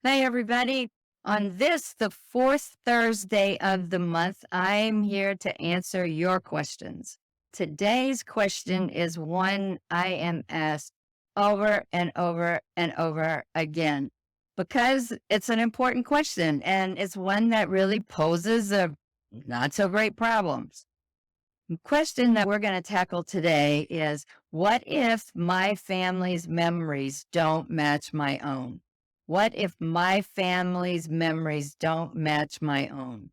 Hey, everybody. On this, the fourth Thursday of the month, I'm here to answer your questions. Today's question is one I am asked over and over and over again because it's an important question and it's one that really poses a not so great problems. The question that we're going to tackle today is, what if my family's memories don't match my own? What if my family's memories don't match my own?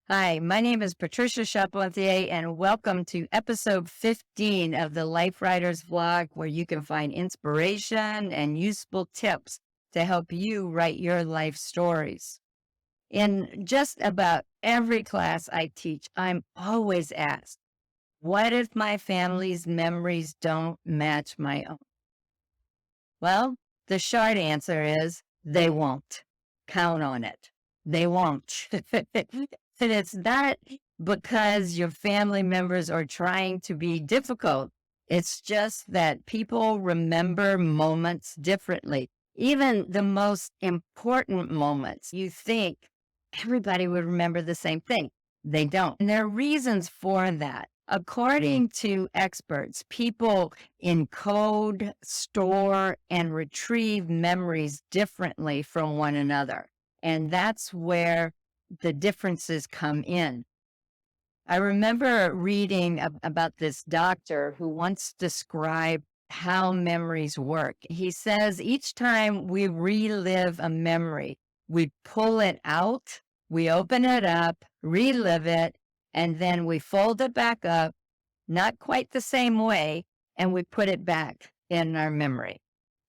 Hi, my name is Patricia Chaponthier, and welcome to episode 15 of the Life Writers Vlog, where you can find inspiration and useful tips to help you write your life stories. In just about every class I teach, I'm always asked, what if my family's memories don't match my own? Well, the short answer is they won't. Count on it. They won't. And it's not because your family members are trying to be difficult. It's just that people remember moments differently. Even the most important moments, you think everybody would remember the same thing. They don't. And there are reasons for that. According to experts, people encode, store, and retrieve memories differently from one another. And that's where the differences come in. I remember reading about this doctor who once described how memories work. He says each time we relive a memory, we pull it out, we open it up, relive it, and then we fold it back up, not quite the same way, and we put it back in our memory.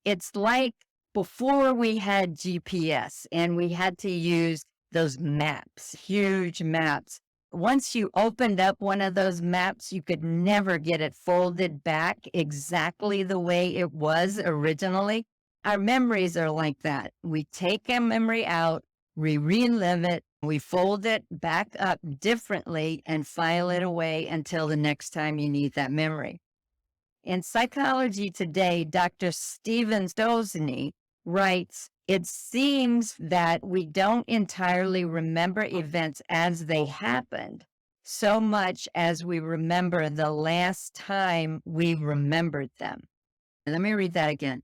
It's like before we had GPS and we had to use those maps, huge maps. Once you opened up one of those maps, you could never get it folded back exactly the way it was originally. Our memories are like that. We take a memory out, we relive it, we fold it back up differently and file it away until the next time you need that memory. In Psychology Today, Dr. Stephen Stosny writes, it seems that we don't entirely remember events as they happened so much as we remember the last time we remembered them. Let me read that again.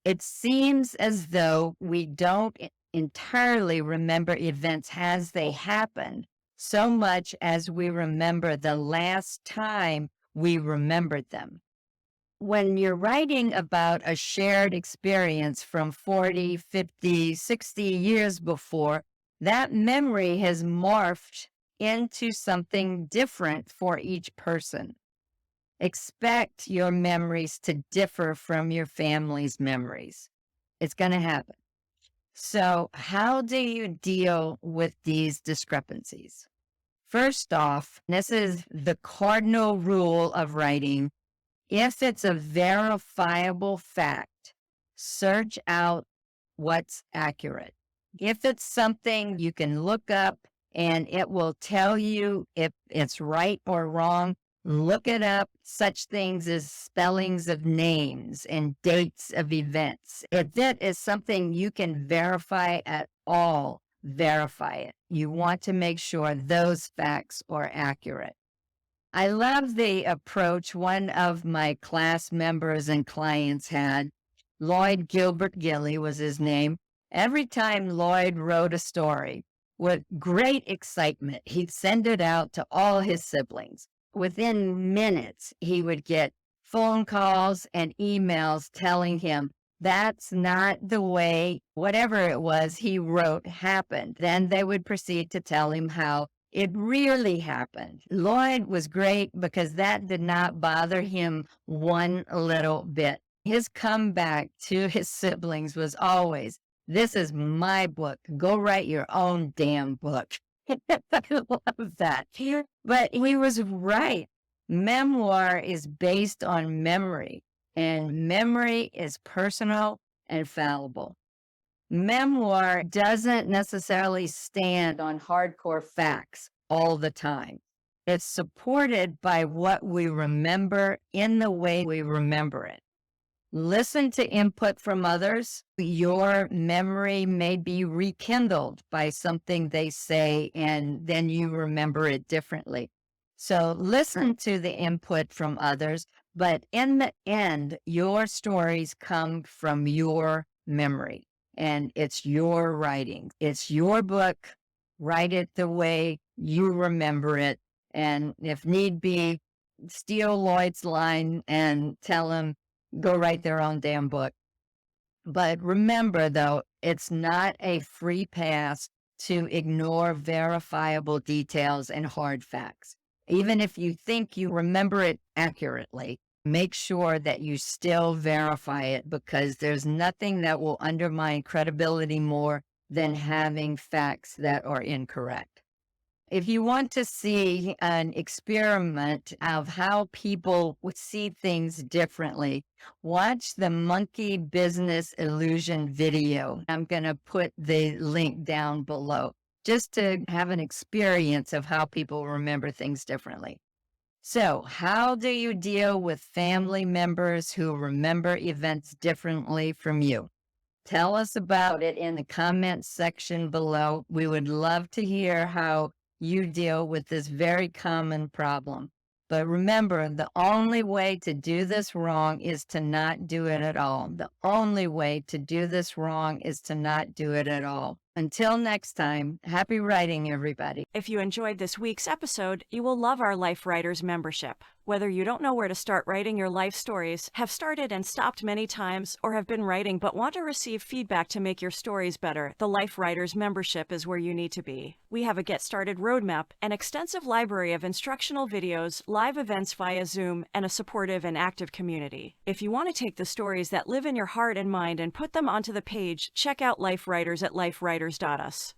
It seems as though we don't entirely remember events as they happened so much as we remember the last time we remembered them. When you're writing about a shared experience from 40, 50, 60 years before, that memory has morphed into something different for each person. Expect your memories to differ from your family's memories. It's going to happen. So, how do you deal with these discrepancies? First off, this is the cardinal rule of writing. If it's a verifiable fact, search out what's accurate. If it's something you can look up and it will tell you if it's right or wrong, look it up. Such things as spellings of names and dates of events. If it is something you can verify at all, verify it. You want to make sure those facts are accurate. I love the approach one of my class members and clients had. Lloyd Gilbert Gilly was his name. Every time Lloyd wrote a story, with great excitement, he'd send it out to all his siblings. Within minutes, he would get phone calls and emails telling him that's not the way whatever it was he wrote happened. Then they would proceed to tell him how it really happened. Lloyd was great because that did not bother him one little bit. His comeback to his siblings was always, this is my book. Go write your own damn book. I love that. But he was right. Memoir is based on memory, and memory is personal and fallible. Memoir doesn't necessarily stand on hardcore facts all the time. It's supported by what we remember in the way we remember it. Listen to input from others. Your memory may be rekindled by something they say, and then you remember it differently. So listen to the input from others, but in the end, your stories come from your memory, and it's your writing. It's your book. Write it the way you remember it. And if need be, steal Lloyd's line and tell him, go write their own damn book. But remember, though, it's not a free pass to ignore verifiable details and hard facts. Even if you think you remember it accurately, make sure that you still verify it, because there's nothing that will undermine credibility more than having facts that are incorrect. If you want to see an experiment of how people would see things differently, watch the monkey business illusion video. I'm going to put the link down below just to have an experience of how people remember things differently. So, how do you deal with family members who remember events differently from you? Tell us about it in the comments section below. We would love to hear how you deal with this very common problem. But remember, the only way to do this wrong is to not do it at all. The only way to do this wrong is to not do it at all. Until next time, happy writing, everybody. If you enjoyed this week's episode, you will love our Life Writers membership. Whether you don't know where to start writing your life stories, have started and stopped many times, or have been writing but want to receive feedback to make your stories better, the Life Writers membership is where you need to be. We have a Get Started roadmap, an extensive library of instructional videos, live events via Zoom, and a supportive and active community. If you want to take the stories that live in your heart and mind and put them onto the page, check out Life Writers at lifewriters.us.